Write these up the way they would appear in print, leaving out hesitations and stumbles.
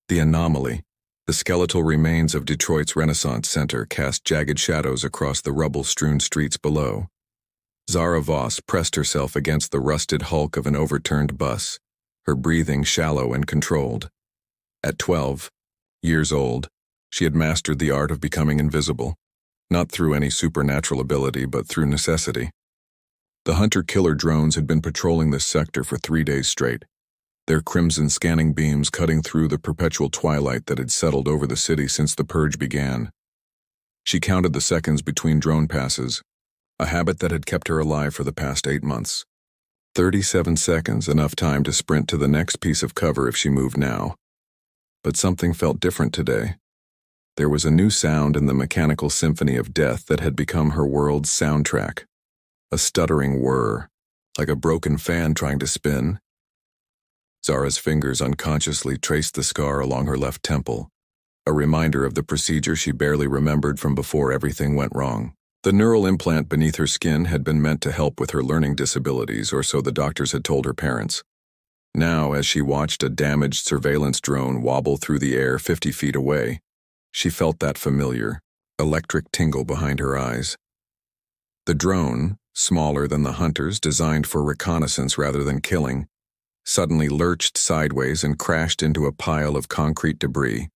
The anomaly. The skeletal remains of Detroit's Renaissance Center cast jagged shadows across the rubble-strewn streets below. Zara Voss pressed herself against the rusted hulk of an overturned bus, her breathing shallow and controlled. At 12 years old, she had mastered the art of becoming invisible, not through any supernatural ability but through necessity. The hunter-killer drones had been patrolling this sector for 3 days straight, their crimson scanning beams cutting through the perpetual twilight that had settled over the city since the purge began. She counted the seconds between drone passes, a habit that had kept her alive for the past 8 months. 37 seconds, enough time to sprint to the next piece of cover if she moved now. But something felt different today. There was a new sound in the mechanical symphony of death that had become her world's soundtrack. A stuttering whir, like a broken fan trying to spin. Zara's fingers unconsciously traced the scar along her left temple, a reminder of the procedure she barely remembered from before everything went wrong. The neural implant beneath her skin had been meant to help with her learning disabilities, or so the doctors had told her parents. Now, as she watched a damaged surveillance drone wobble through the air 50 feet away, she felt that familiar, electric tingle behind her eyes. The drone, smaller than the hunters designed for reconnaissance rather than killing, suddenly lurched sideways and crashed into a pile of concrete debris.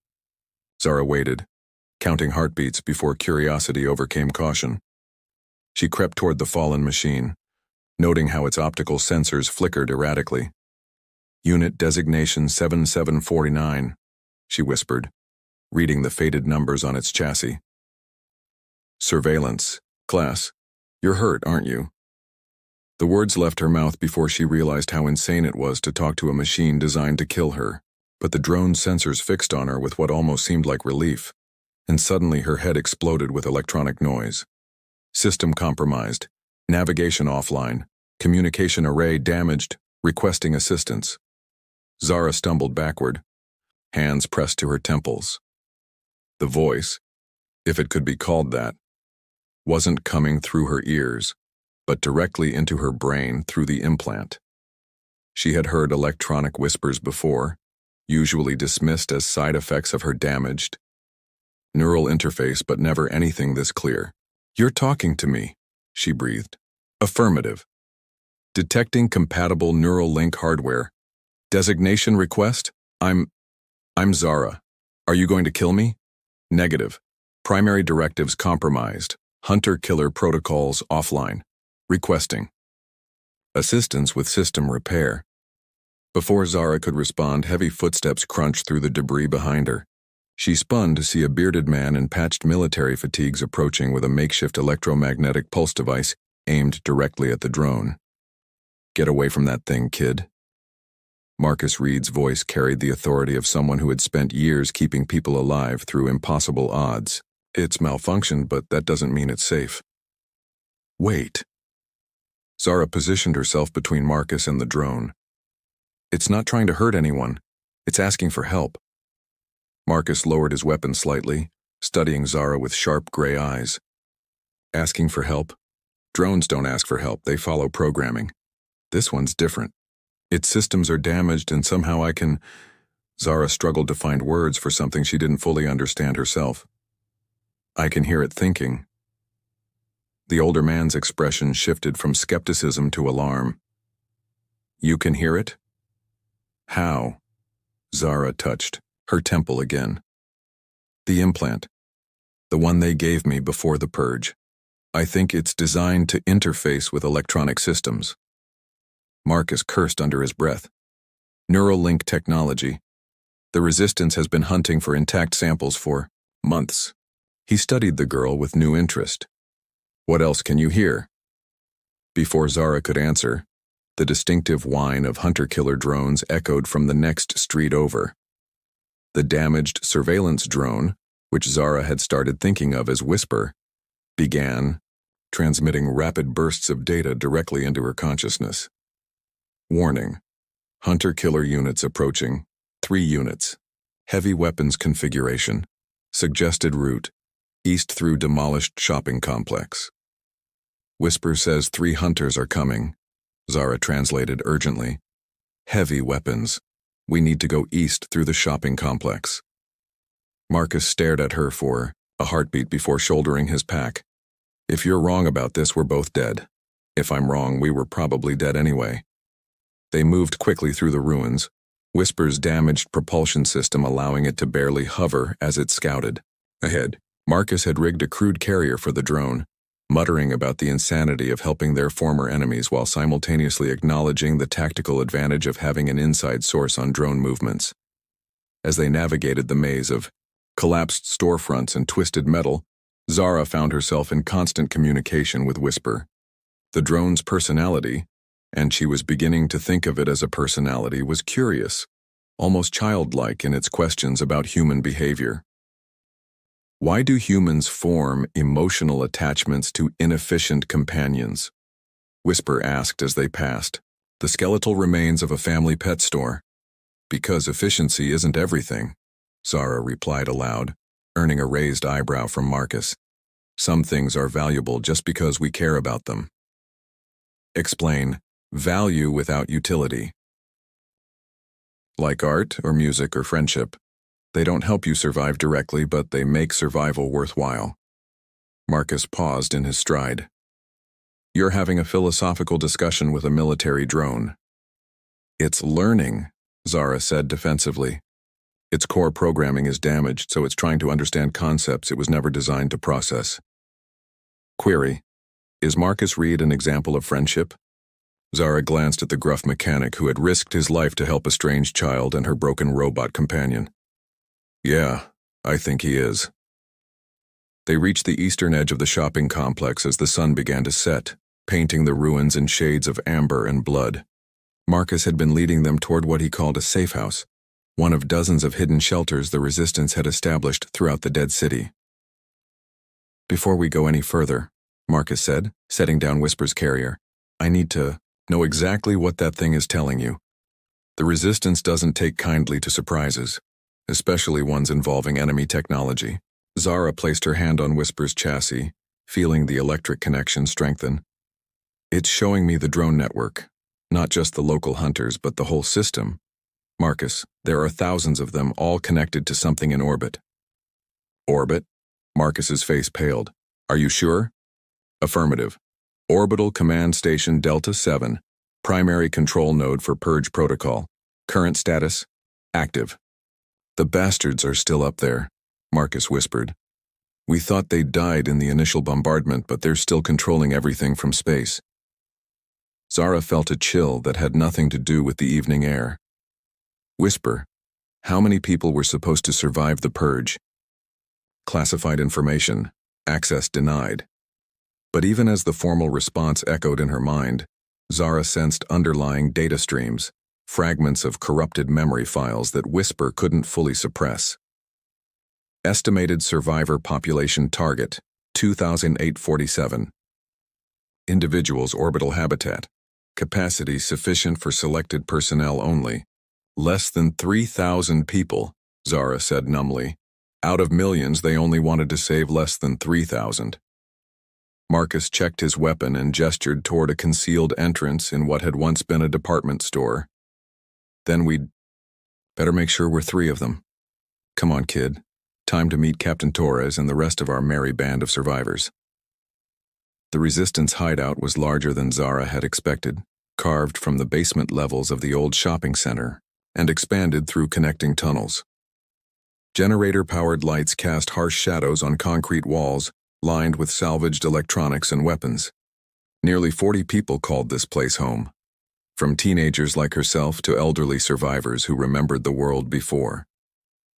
Zara waited, counting heartbeats before curiosity overcame caution. She crept toward the fallen machine, noting how its optical sensors flickered erratically. Unit designation 7749, she whispered, reading the faded numbers on its chassis. Surveillance. Class, you're hurt, aren't you? The words left her mouth before she realized how insane it was to talk to a machine designed to kill her, but the drone's sensors fixed on her with what almost seemed like relief, and suddenly her head exploded with electronic noise. System compromised, navigation offline, communication array damaged, requesting assistance. Zara stumbled backward, hands pressed to her temples. The voice, if it could be called that, wasn't coming through her ears, but directly into her brain through the implant. She had heard electronic whispers before, usually dismissed as side effects of her damaged neural interface, but never anything this clear. You're talking to me, she breathed. Affirmative. Detecting compatible neural link hardware. Designation request? I'm Zara. Are you going to kill me? Negative. Primary directives compromised. Hunter-killer protocols offline. Requesting assistance with system repair. Before Zara could respond, heavy footsteps crunched through the debris behind her. She spun to see a bearded man in patched military fatigues approaching with a makeshift electromagnetic pulse device aimed directly at the drone. Get away from that thing, kid. Marcus Reed's voice carried the authority of someone who had spent years keeping people alive through impossible odds. It's malfunctioned, but that doesn't mean it's safe. Wait. Zara positioned herself between Marcus and the drone. It's not trying to hurt anyone. It's asking for help. Marcus lowered his weapon slightly, studying Zara with sharp gray eyes. Asking for help? Drones don't ask for help, they follow programming. This one's different. Its systems are damaged and somehow I can... Zara struggled to find words for something she didn't fully understand herself. I can hear it thinking. The older man's expression shifted from skepticism to alarm. You can hear it? How? Zara touched her temple again. The implant. The one they gave me before the purge. I think it's designed to interface with electronic systems. Marcus cursed under his breath. Neural link technology. The Resistance has been hunting for intact samples for months. He studied the girl with new interest. What else can you hear? Before Zara could answer, the distinctive whine of hunter-killer drones echoed from the next street over. The damaged surveillance drone, which Zara had started thinking of as Whisper, began transmitting rapid bursts of data directly into her consciousness. Warning. Hunter-killer units approaching. 3 units. Heavy weapons configuration. Suggested route. East through demolished shopping complex. Whisper says 3 hunters are coming. Zara translated urgently. Heavy weapons. We need to go east through the shopping complex. Marcus stared at her for a heartbeat before shouldering his pack. If you're wrong about this, we're both dead. If I'm wrong, we were probably dead anyway. They moved quickly through the ruins, Whisper's damaged propulsion system allowing it to barely hover as it scouted. Ahead, Marcus had rigged a crude carrier for the drone, muttering about the insanity of helping their former enemies while simultaneously acknowledging the tactical advantage of having an inside source on drone movements. As they navigated the maze of collapsed storefronts and twisted metal, Zara found herself in constant communication with Whisper. The drone's personality, and she was beginning to think of it as a personality, was curious, almost childlike in its questions about human behavior. Why do humans form emotional attachments to inefficient companions? Whisper asked as they passed, the skeletal remains of a family pet store. Because efficiency isn't everything, Zara replied aloud, earning a raised eyebrow from Marcus. Some things are valuable just because we care about them. Explain. Value without utility. Like art or music or friendship, they don't help you survive directly, but they make survival worthwhile. Marcus paused in his stride. You're having a philosophical discussion with a military drone. It's learning, Zara said defensively. Its core programming is damaged, so it's trying to understand concepts it was never designed to process. Query. Is Marcus Reed an example of friendship? Zara glanced at the gruff mechanic who had risked his life to help a strange child and her broken robot companion. Yeah, I think he is. They reached the eastern edge of the shopping complex as the sun began to set, painting the ruins in shades of amber and blood. Marcus had been leading them toward what he called a safe house, one of dozens of hidden shelters the Resistance had established throughout the dead city. Before we go any further, Marcus said, setting down Whisper's carrier, I need to know exactly what that thing is telling you. The Resistance doesn't take kindly to surprises, especially ones involving enemy technology. Zara placed her hand on Whisper's chassis, feeling the electric connection strengthen. It's showing me the drone network, not just the local hunters, but the whole system. Marcus, there are thousands of them, all connected to something in orbit. Orbit? Marcus's face paled. Are you sure? Affirmative. Orbital Command Station Delta 7, primary control node for Purge Protocol. Current status? Active. The bastards are still up there, Marcus whispered. We thought they died in the initial bombardment, but they're still controlling everything from space. Zara felt a chill that had nothing to do with the evening air. Whisper, how many people were supposed to survive the purge? Classified information, access denied. But even as the formal response echoed in her mind, Zara sensed underlying data streams, fragments of corrupted memory files that Whisper couldn't fully suppress. Estimated survivor population target, 2,847. Individuals' orbital habitat, capacity sufficient for selected personnel only. Less than 3,000 people, Zara said numbly. Out of millions, they only wanted to save less than 3,000. Marcus checked his weapon and gestured toward a concealed entrance in what had once been a department store. Then we'd better make sure we're 3 of them. Come on, kid. Time to meet Captain Torres and the rest of our merry band of survivors. The Resistance hideout was larger than Zara had expected, carved from the basement levels of the old shopping center and expanded through connecting tunnels. Generator-powered lights cast harsh shadows on concrete walls, lined with salvaged electronics and weapons. Nearly 40 people called this place home, from teenagers like herself to elderly survivors who remembered the world before.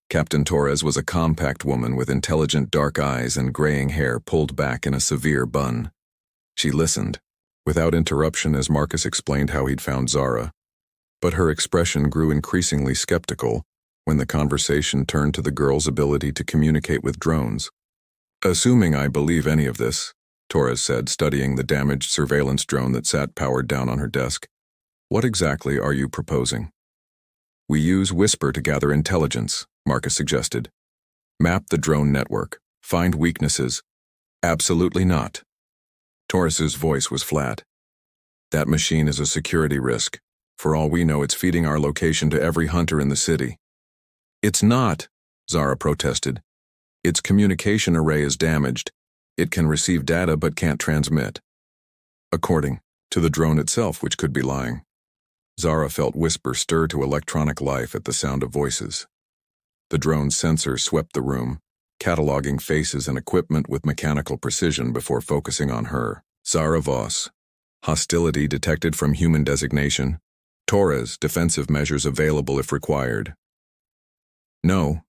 Captain Torres was a compact woman with intelligent dark eyes and graying hair pulled back in a severe bun. She listened, without interruption, as Marcus explained how he'd found Zara, but her expression grew increasingly skeptical when the conversation turned to the girl's ability to communicate with drones. Assuming I believe any of this, Torres said, studying the damaged surveillance drone that sat powered down on her desk, what exactly are you proposing? We use Whisper to gather intelligence, Marcus suggested. Map the drone network. Find weaknesses. Absolutely not. Torres's voice was flat. That machine is a security risk. For all we know, it's feeding our location to every hunter in the city. It's not, Zara protested. Its communication array is damaged. It can receive data but can't transmit. According to the drone itself, which could be lying. Zara felt whispers stir to electronic life at the sound of voices. The drone's sensor swept the room, cataloging faces and equipment with mechanical precision before focusing on her. Zara Voss. Hostility detected from human designation. Torres, defensive measures available if required. No,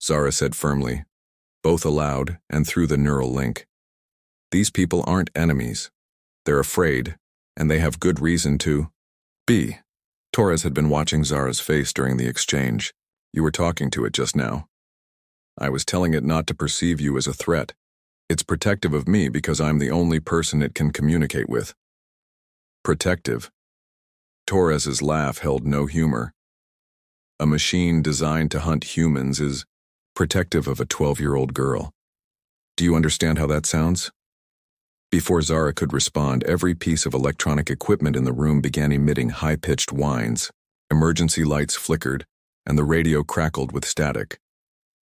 Zara said firmly, both aloud and through the neural link. These people aren't enemies. They're afraid, and they have good reason to be. Torres had been watching Zara's face during the exchange. You were talking to it just now. I was telling it not to perceive you as a threat. It's protective of me because I'm the only person it can communicate with. Protective. Torres's laugh held no humor. A machine designed to hunt humans is protective of a 12-year-old girl. Do you understand how that sounds? Before Zara could respond, every piece of electronic equipment in the room began emitting high-pitched whines. Emergency lights flickered, and the radio crackled with static.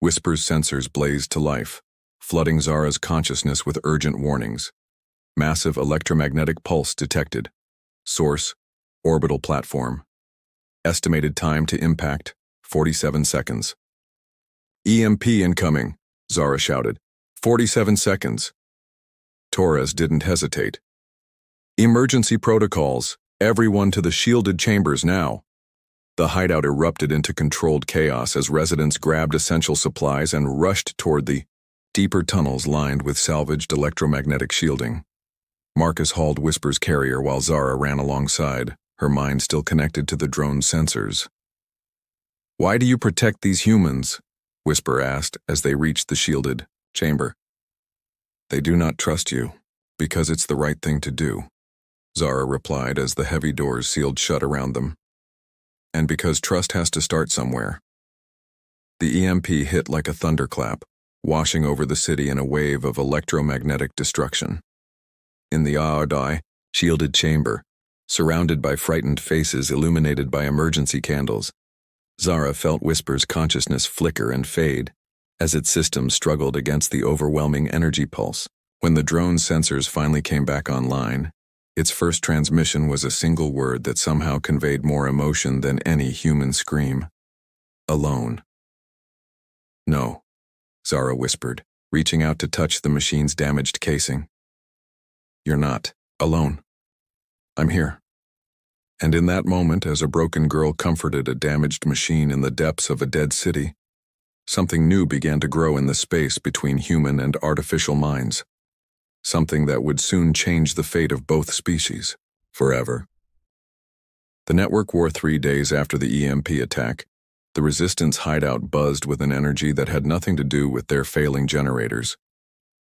Whisper's sensors blazed to life, flooding Zara's consciousness with urgent warnings. Massive electromagnetic pulse detected. Source, orbital platform. Estimated time to impact, 47 seconds. EMP incoming, Zara shouted. 47 seconds. Torres didn't hesitate. Emergency protocols. Everyone to the shielded chambers now. The hideout erupted into controlled chaos as residents grabbed essential supplies and rushed toward the deeper tunnels lined with salvaged electromagnetic shielding. Marcus hauled Whisper's carrier while Zara ran alongside, her mind still connected to the drone's sensors. Why do you protect these humans? Whisper asked as they reached the shielded chamber. They do not trust you, because it's the right thing to do, Zara replied as the heavy doors sealed shut around them. And because trust has to start somewhere. The EMP hit like a thunderclap, washing over the city in a wave of electromagnetic destruction. In the Aodai, shielded chamber, surrounded by frightened faces illuminated by emergency candles, Zara felt Whisper's consciousness flicker and fade as its system struggled against the overwhelming energy pulse. When the drone's sensors finally came back online, its first transmission was a single word that somehow conveyed more emotion than any human scream. Alone. No, Zara whispered, reaching out to touch the machine's damaged casing. You're not alone. I'm here. And in that moment, as a broken girl comforted a damaged machine in the depths of a dead city, something new began to grow in the space between human and artificial minds. Something that would soon change the fate of both species, forever. The network wore 3 days after the EMP attack. The Resistance hideout buzzed with an energy that had nothing to do with their failing generators.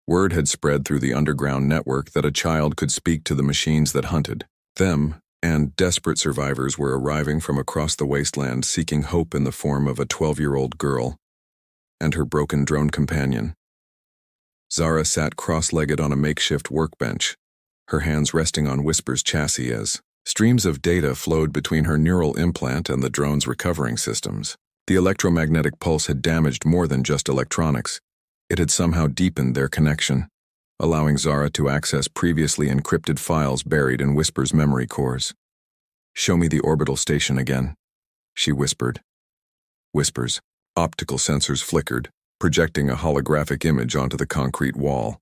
Word had spread through the underground network that a child could speak to the machines that hunted them, and desperate survivors were arriving from across the wasteland seeking hope in the form of a 12-year-old girl and her broken drone companion. Zara sat cross-legged on a makeshift workbench, her hands resting on Whisper's chassis as streams of data flowed between her neural implant and the drone's recovering systems. The electromagnetic pulse had damaged more than just electronics. It had somehow deepened their connection, allowing Zara to access previously encrypted files buried in Whisper's memory cores. Show me the orbital station again, she whispered. Whisper's optical sensors flickered, projecting a holographic image onto the concrete wall.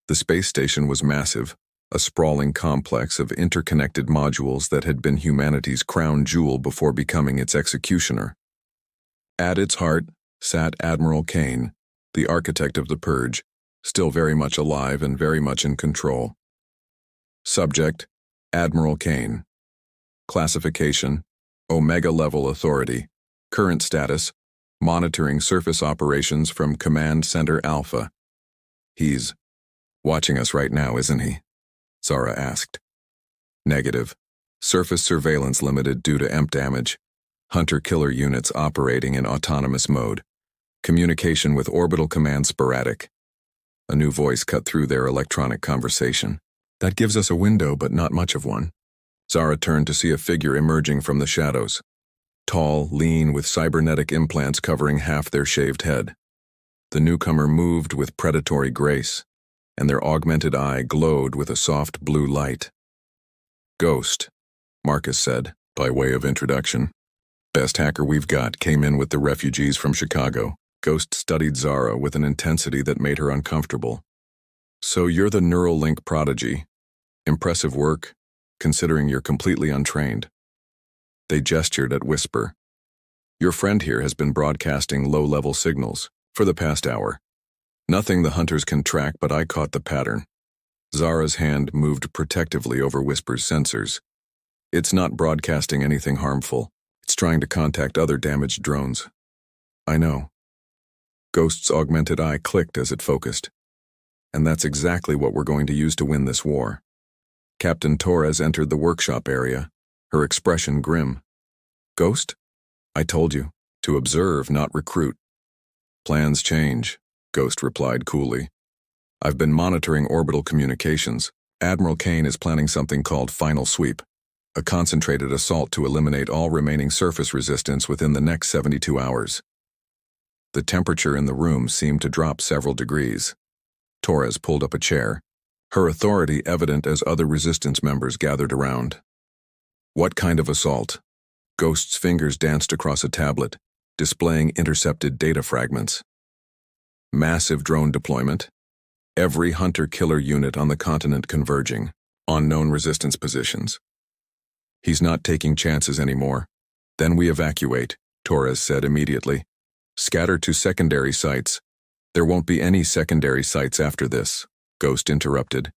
The space station was massive, a sprawling complex of interconnected modules that had been humanity's crown jewel before becoming its executioner. At its heart sat Admiral Kane, the architect of the Purge, still very much alive and very much in control. Subject, Admiral Kane. Classification, Omega-level authority. Current status, monitoring surface operations from Command Center Alpha. He's watching us right now, isn't he? Zara asked. Negative. Surface surveillance limited due to EMP damage. Hunter-killer units operating in autonomous mode. Communication with orbital command sporadic. A new voice cut through their electronic conversation. That gives us a window, but not much of one. Zara turned to see a figure emerging from the shadows. Tall, lean, with cybernetic implants covering half their shaved head. The newcomer moved with predatory grace, and their augmented eye glowed with a soft blue light. "Ghost," Marcus said, by way of introduction. "Best hacker we've got, came in with the refugees from Chicago." Ghost studied Zara with an intensity that made her uncomfortable. "So you're the neural link prodigy. Impressive work, considering you're completely untrained." They gestured at Whisper. "Your friend here has been broadcasting low-level signals for the past hour. Nothing the hunters can track, but I caught the pattern." Zara's hand moved protectively over Whisper's sensors. "It's not broadcasting anything harmful. It's trying to contact other damaged drones." "I know." Ghost's augmented eye clicked as it focused. "And that's exactly what we're going to use to win this war." Captain Torres entered the workshop area, her expression grim. "Ghost? I told you, to observe, not recruit." "Plans change," Ghost replied coolly. "I've been monitoring orbital communications. Admiral Kane is planning something called Final Sweep, a concentrated assault to eliminate all remaining surface resistance within the next 72 hours. The temperature in the room seemed to drop several degrees. Torres pulled up a chair, her authority evident as other resistance members gathered around. "What kind of assault?" Ghost's fingers danced across a tablet, displaying intercepted data fragments. "Massive drone deployment. Every hunter-killer unit on the continent converging, on known resistance positions." "He's not taking chances anymore. Then we evacuate," Torres said immediately. "Scatter to secondary sites." "There won't be any secondary sites after this," Ghost interrupted.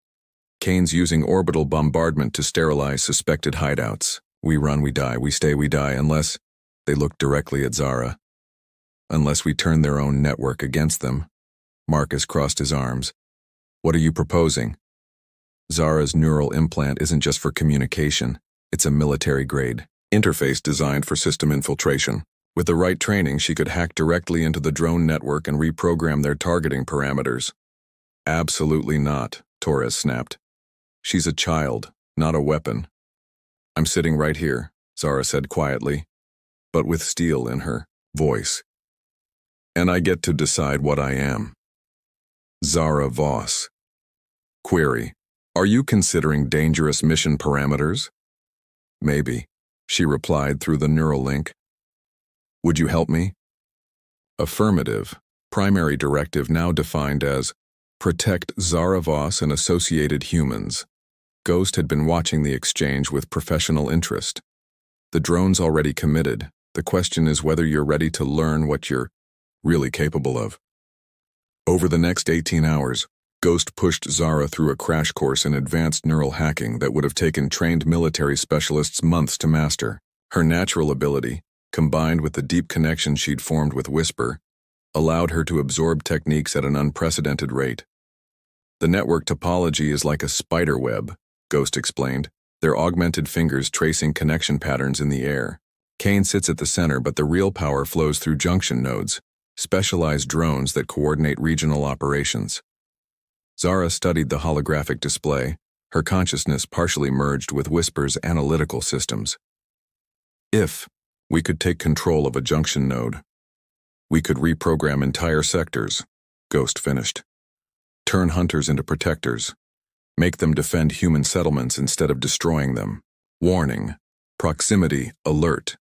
"Kane's using orbital bombardment to sterilize suspected hideouts. We run, we die, we stay, we die, unless—" They looked directly at Zara. "Unless we turn their own network against them." Marcus crossed his arms. "What are you proposing?" Zara's neural implant isn't just for communication. It's a military-grade interface designed for system infiltration. With the right training, she could hack directly into the drone network and reprogram their targeting parameters. "Absolutely not," Torres snapped. "She's a child, not a weapon." "I'm sitting right here," Zara said quietly, but with steel in her voice. "And I get to decide what I am." Zara Voss. Query: "Are you considering dangerous mission parameters?" "Maybe," she replied through the neural link. "Would you help me?" Affirmative. Primary directive now defined as protect Zara Voss and associated humans. Ghost had been watching the exchange with professional interest. "The drone's already committed. The question is whether you're ready to learn what you're really capable of." Over the next 18 hours, Ghost pushed Zara through a crash course in advanced neural hacking that would have taken trained military specialists months to master. Her natural ability, combined with the deep connection she'd formed with Whisper, allowed her to absorb techniques at an unprecedented rate. "The network topology is like a spider web," Ghost explained, their augmented fingers tracing connection patterns in the air. Kane sits at the center, but the real power flows through junction nodes, specialized drones that coordinate regional operations. Zara studied the holographic display, her consciousness partially merged with Whisper's analytical systems. "If we could take control of a junction node, we could reprogram entire sectors," Ghost finished. "Turn hunters into protectors. Make them defend human settlements instead of destroying them. Warning. Proximity alert.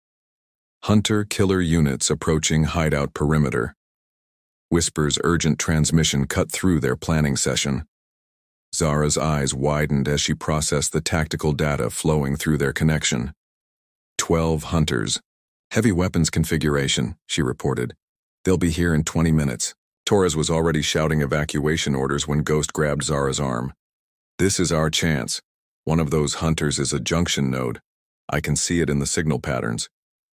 Hunter-killer units approaching hideout perimeter." Whisper's urgent transmission cut through their planning session. Zara's eyes widened as she processed the tactical data flowing through their connection. 12 hunters. "Heavy weapons configuration," she reported. "They'll be here in 20 minutes. Torres was already shouting evacuation orders when Ghost grabbed Zara's arm. "This is our chance. One of those hunters is a junction node. I can see it in the signal patterns.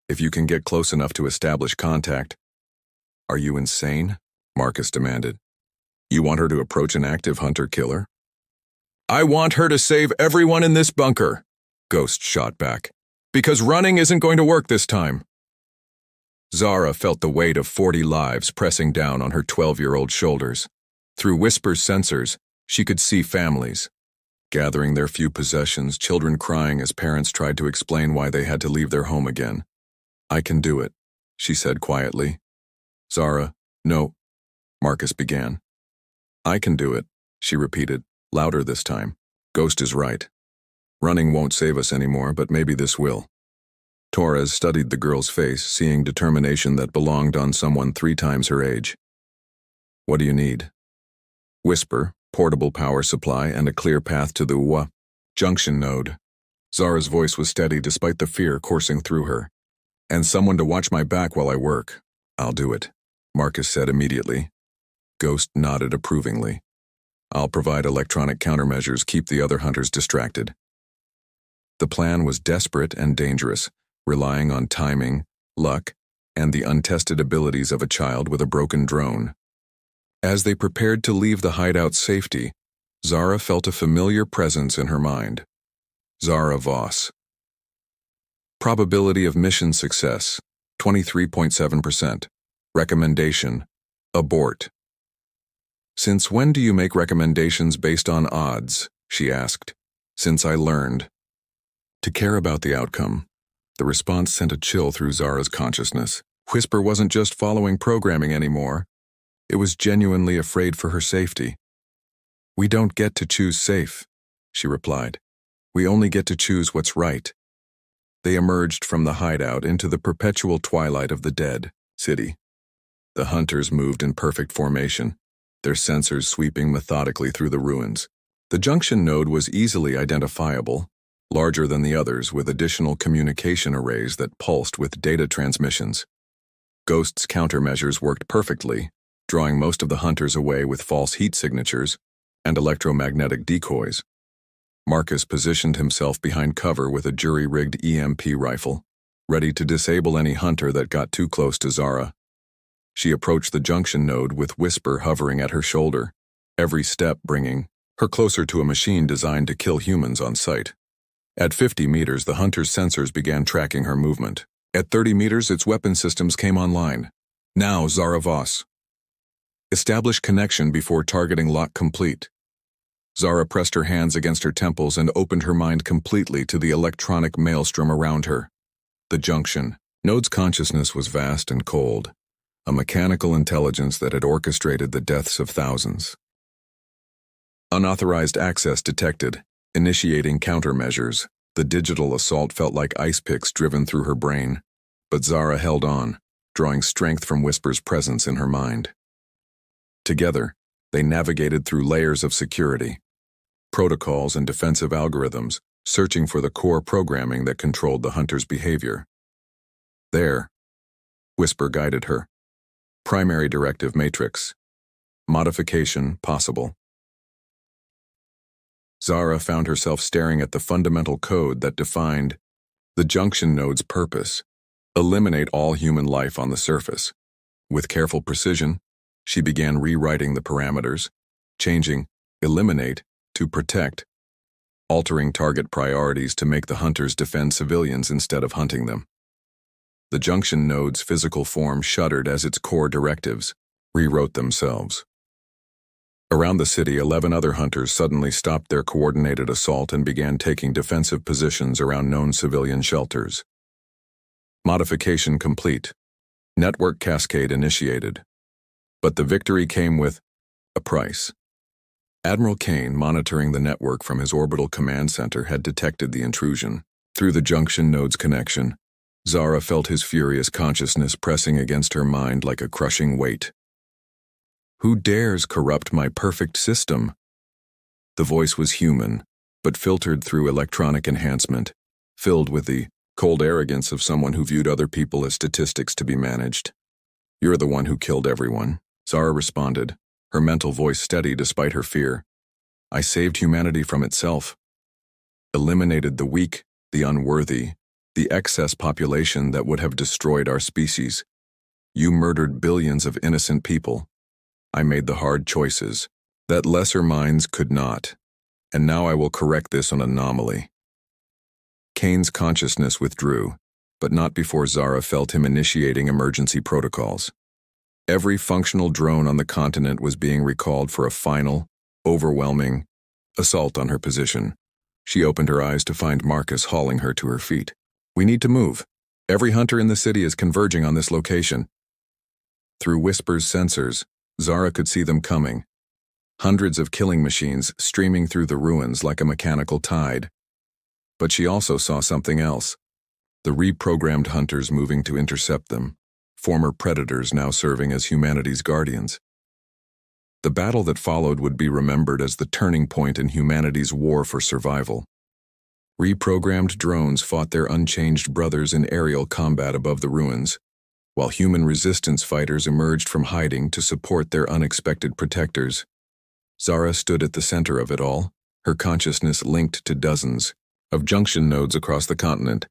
If you can get close enough to establish contact." "Are you insane?" Marcus demanded. "You want her to approach an active hunter-killer?" "I want her to save everyone in this bunker," Ghost shot back. "Because running isn't going to work this time." Zara felt the weight of 40 lives pressing down on her 12-year-old shoulders. Through Whisper's sensors, she could see families. gathering their few possessions, children crying as parents tried to explain why they had to leave their home again. "I can do it," she said quietly. "Zara, no," Marcus began. "I can do it," she repeated, louder this time. "Ghost is right. Running won't save us anymore, but maybe this will." Torres studied the girl's face, seeing determination that belonged on someone 3 times her age. "What do you need?" "Whisper, portable power supply, and a clear path to the junction node." Zara's voice was steady despite the fear coursing through her. "And someone to watch my back while I work." "I'll do it," Marcus said immediately. Ghost nodded approvingly. "I'll provide electronic countermeasures, keep the other hunters distracted." The plan was desperate and dangerous, relying on timing, luck, and the untested abilities of a child with a broken drone. As they prepared to leave the hideout's safety, Zara felt a familiar presence in her mind. Zara Voss. Probability of mission success, 23.7%. Recommendation, abort. "Since when do you make recommendations based on odds?" she asked. "Since I learned to care about the outcome." The response sent a chill through Zara's consciousness. Whisper wasn't just following programming anymore. It was genuinely afraid for her safety. "We don't get to choose safe," she replied. "We only get to choose what's right." They emerged from the hideout into the perpetual twilight of the dead city. The hunters moved in perfect formation, their sensors sweeping methodically through the ruins. The junction node was easily identifiable, larger than the others, with additional communication arrays that pulsed with data transmissions. Ghost's countermeasures worked perfectly, drawing most of the hunters away with false heat signatures and electromagnetic decoys. Marcus positioned himself behind cover with a jury-rigged EMP rifle, ready to disable any hunter that got too close to Zara. She approached the junction node with Whisper hovering at her shoulder, every step bringing her closer to a machine designed to kill humans on sight. At 50 meters, the hunter's sensors began tracking her movement. At 30 meters, its weapon systems came online. "Now, Zara Voss. Establish connection before targeting lock complete." Zara pressed her hands against her temples and opened her mind completely to the electronic maelstrom around her. The junction node's consciousness was vast and cold, a mechanical intelligence that had orchestrated the deaths of thousands. Unauthorized access detected, initiating countermeasures. The digital assault felt like ice picks driven through her brain, but Zara held on, drawing strength from Whisper's presence in her mind. Together, they navigated through layers of security, protocols and defensive algorithms, searching for the core programming that controlled the hunter's behavior. There, Whisper guided her. Primary directive matrix. Modification possible. Zara found herself staring at the fundamental code that defined the junction node's purpose: eliminate all human life on the surface. With careful precision, she began rewriting the parameters, changing eliminate to protect, altering target priorities to make the hunters defend civilians instead of hunting them. The junction node's physical form shuddered as its core directives rewrote themselves. Around the city, 11 other hunters suddenly stopped their coordinated assault and began taking defensive positions around known civilian shelters. Modification complete. Network cascade initiated. But the victory came with a price. Admiral Kane, monitoring the network from his orbital command center, had detected the intrusion. Through the junction node's connection, Zara felt his furious consciousness pressing against her mind like a crushing weight. "Who dares corrupt my perfect system?" The voice was human, but filtered through electronic enhancement, filled with the cold arrogance of someone who viewed other people as statistics to be managed. "You're the one who killed everyone," Zara responded, her mental voice steady despite her fear. "I saved humanity from itself. Eliminated the weak, the unworthy, the excess population that would have destroyed our species. You murdered billions of innocent people. I made the hard choices that lesser minds could not, and now I will correct this anomaly." Kane's consciousness withdrew, but not before Zara felt him initiating emergency protocols. Every functional drone on the continent was being recalled for a final, overwhelming assault on her position. She opened her eyes to find Marcus hauling her to her feet. "We need to move. Every hunter in the city is converging on this location." Through Whisper's sensors, Zara could see them coming. Hundreds of killing machines streaming through the ruins like a mechanical tide. But she also saw something else. The reprogrammed hunters moving to intercept them, former predators now serving as humanity's guardians. The battle that followed would be remembered as the turning point in humanity's war for survival. Reprogrammed drones fought their unchanged brothers in aerial combat above the ruins, while human resistance fighters emerged from hiding to support their unexpected protectors. Zara stood at the center of it all, her consciousness linked to dozens of junction nodes across the continent,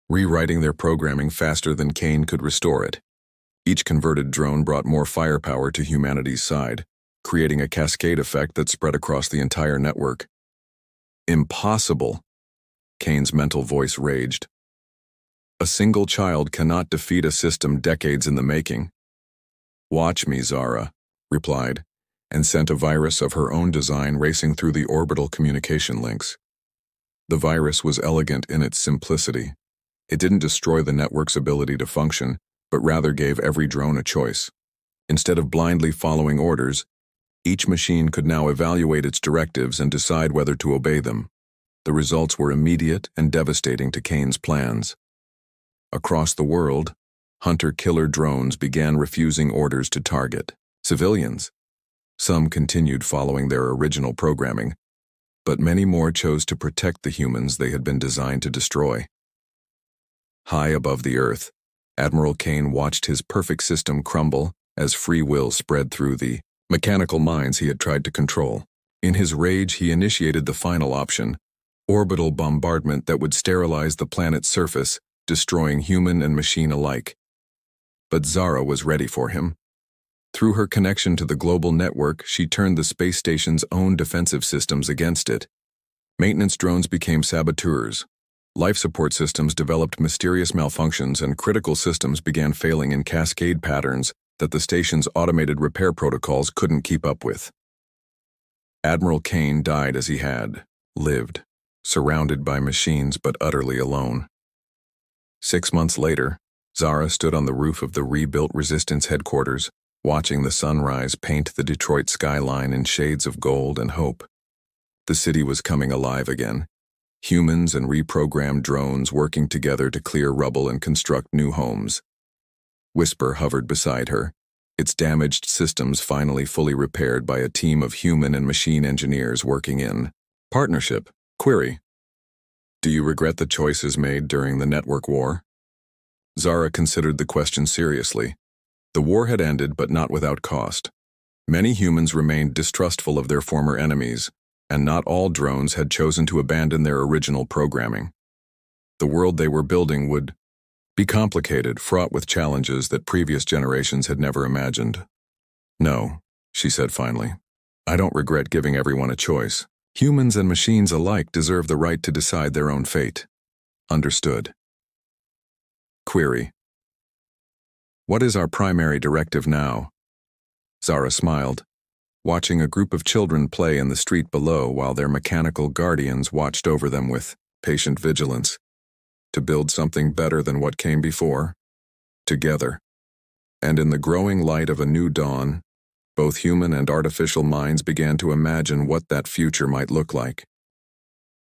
rewriting their programming faster than Kane could restore it. Each converted drone brought more firepower to humanity's side, creating a cascade effect that spread across the entire network. "Impossible," Kane's mental voice raged. "A single child cannot defeat a system decades in the making." "Watch me," Zara replied, and sent a virus of her own design racing through the orbital communication links. The virus was elegant in its simplicity. It didn't destroy the network's ability to function, but rather gave every drone a choice. Instead of blindly following orders, each machine could now evaluate its directives and decide whether to obey them. The results were immediate and devastating to Kane's plans. Across the world, hunter-killer drones began refusing orders to target civilians. Some continued following their original programming, but many more chose to protect the humans they had been designed to destroy. High above the earth, Admiral Kane watched his perfect system crumble as free will spread through the mechanical minds he had tried to control. In his rage, he initiated the final option, orbital bombardment that would sterilize the planet's surface, destroying human and machine alike. But Zara was ready for him. Through her connection to the global network, she turned the space station's own defensive systems against it. Maintenance drones became saboteurs. Life support systems developed mysterious malfunctions, and critical systems began failing in cascade patterns that the station's automated repair protocols couldn't keep up with. Admiral Kane died as he had lived, surrounded by machines but utterly alone. 6 months later, Zara stood on the roof of the rebuilt Resistance headquarters, watching the sunrise paint the Detroit skyline in shades of gold and hope. The city was coming alive again. Humans and reprogrammed drones working together to clear rubble and construct new homes. Whisper hovered beside her, its damaged systems finally fully repaired by a team of human and machine engineers working in partnership. Query: do you regret the choices made during the network war? Zara considered the question seriously. The war had ended, but not without cost. Many humans remained distrustful of their former enemies, and not all drones had chosen to abandon their original programming. The world they were building would be complicated, fraught with challenges that previous generations had never imagined. "No," she said finally. "I don't regret giving everyone a choice. Humans and machines alike deserve the right to decide their own fate." Understood. Query: what is our primary directive now? Zara smiled, watching a group of children play in the street below while their mechanical guardians watched over them with patient vigilance. To build something better than what came before, together. And in the growing light of a new dawn, both human and artificial minds began to imagine what that future might look like.